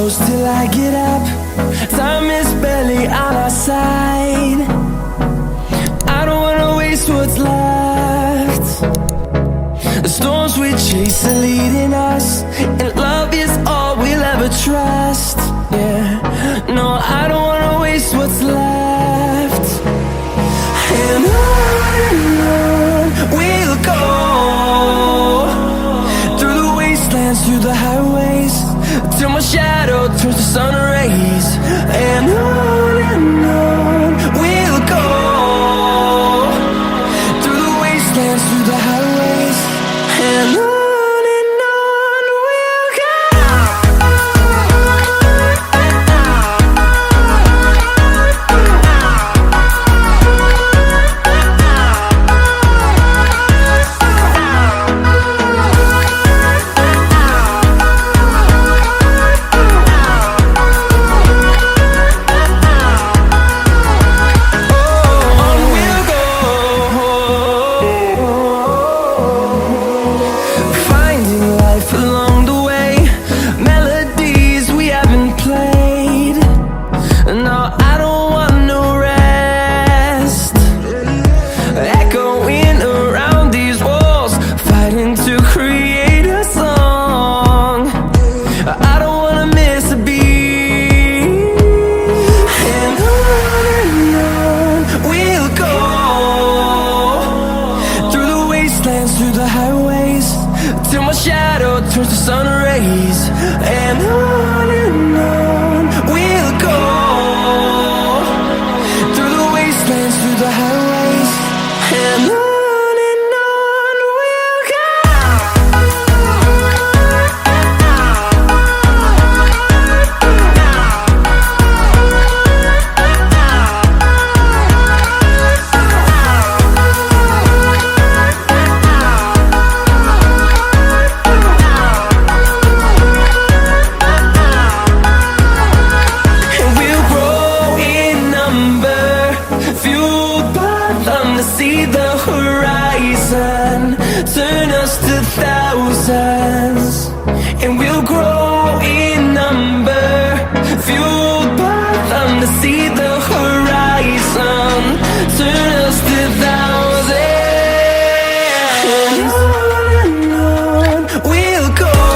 close till I get up. Time is barely on our side. I don't wanna waste what's left. The storms we chase are leading us, and love is all we'll ever trust. Yeah, no, I don't wanna waste what's left. And on we'll go, through the wastelands, through the highways, till my shadow turns to sun rays. And on we'll go, through the wastelands, through the highways, and on we'll go.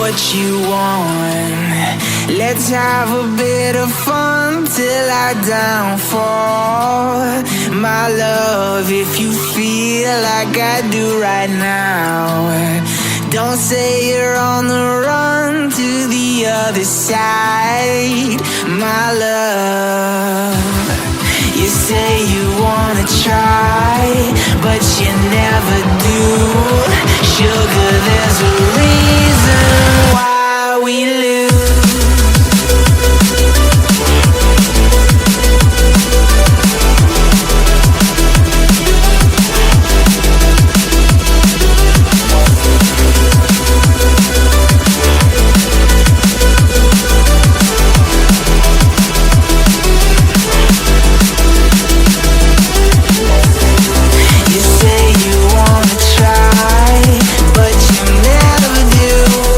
what you want. Let's have a bit of fun till I downfall. My love, if you feel like I do right now, don't say you're on the run to the other side. My love, you say you wanna try, but you never do. Sugar, there's a reason why we lose. You say you wanna try, but you never do.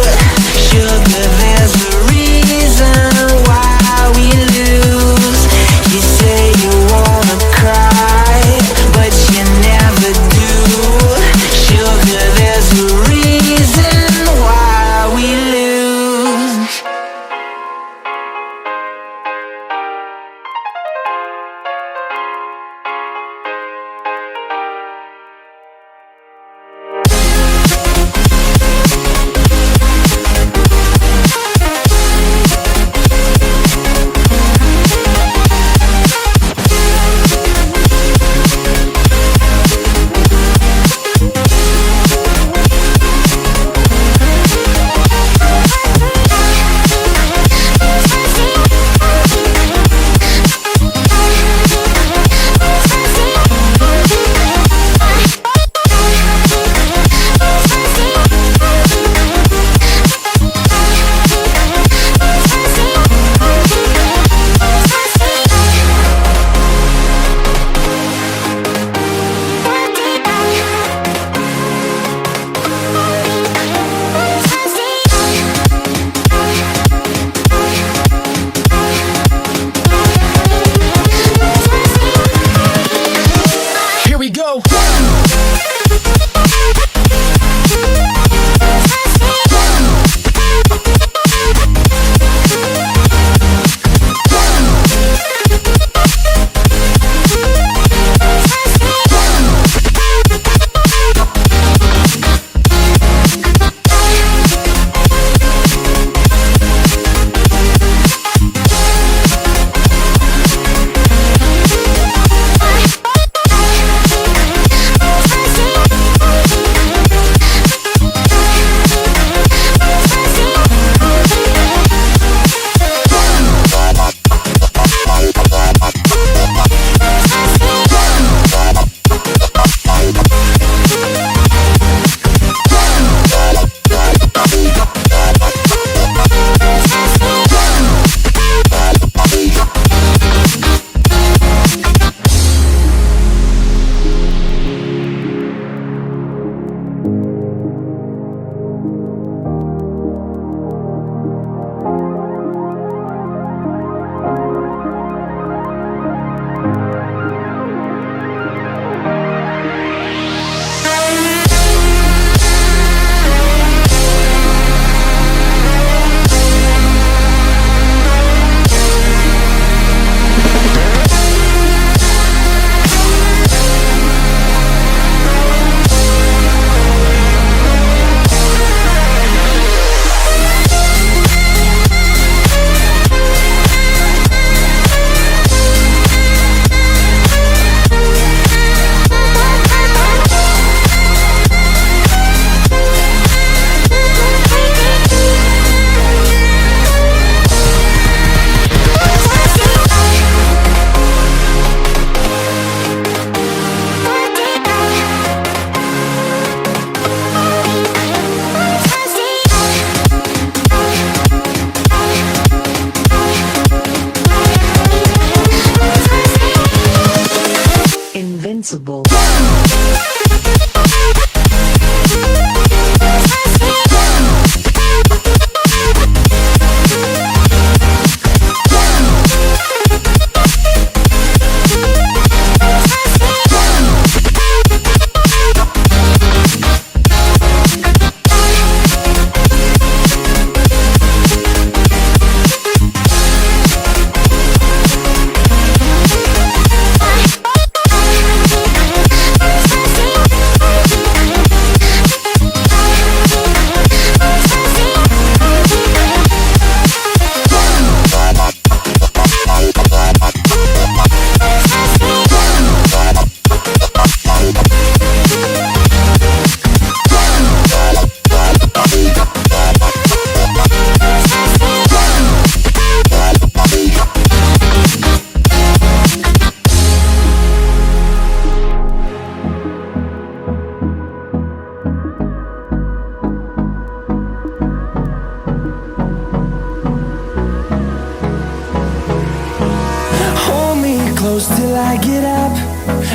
get up.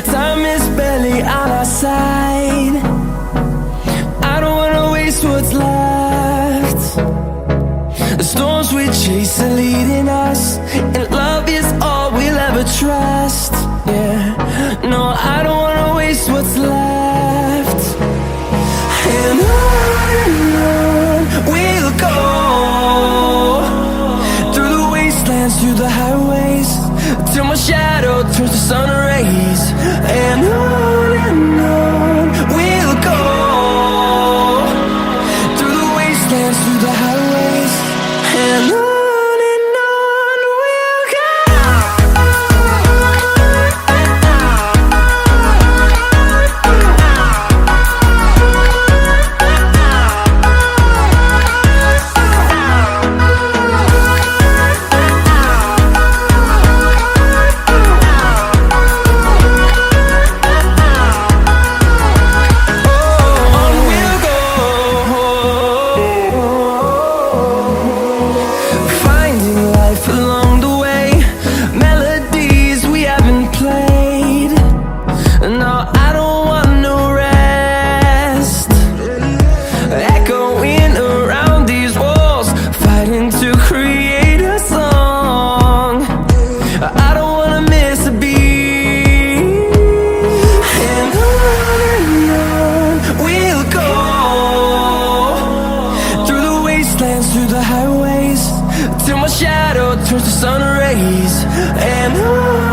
Time is barely on our side. I don't wanna waste what's left. The storms we chase are leading us, and love is all we'll ever trust. Yeah, no, I don't wanna waste what's left. And on we'll go, through the wastelands, through the highways, till my shadow turns to sun rays. And on we'll go, through the wastelands, through the highways, and on we'll go. Through the highways, till my shadow turns to sun rays. And on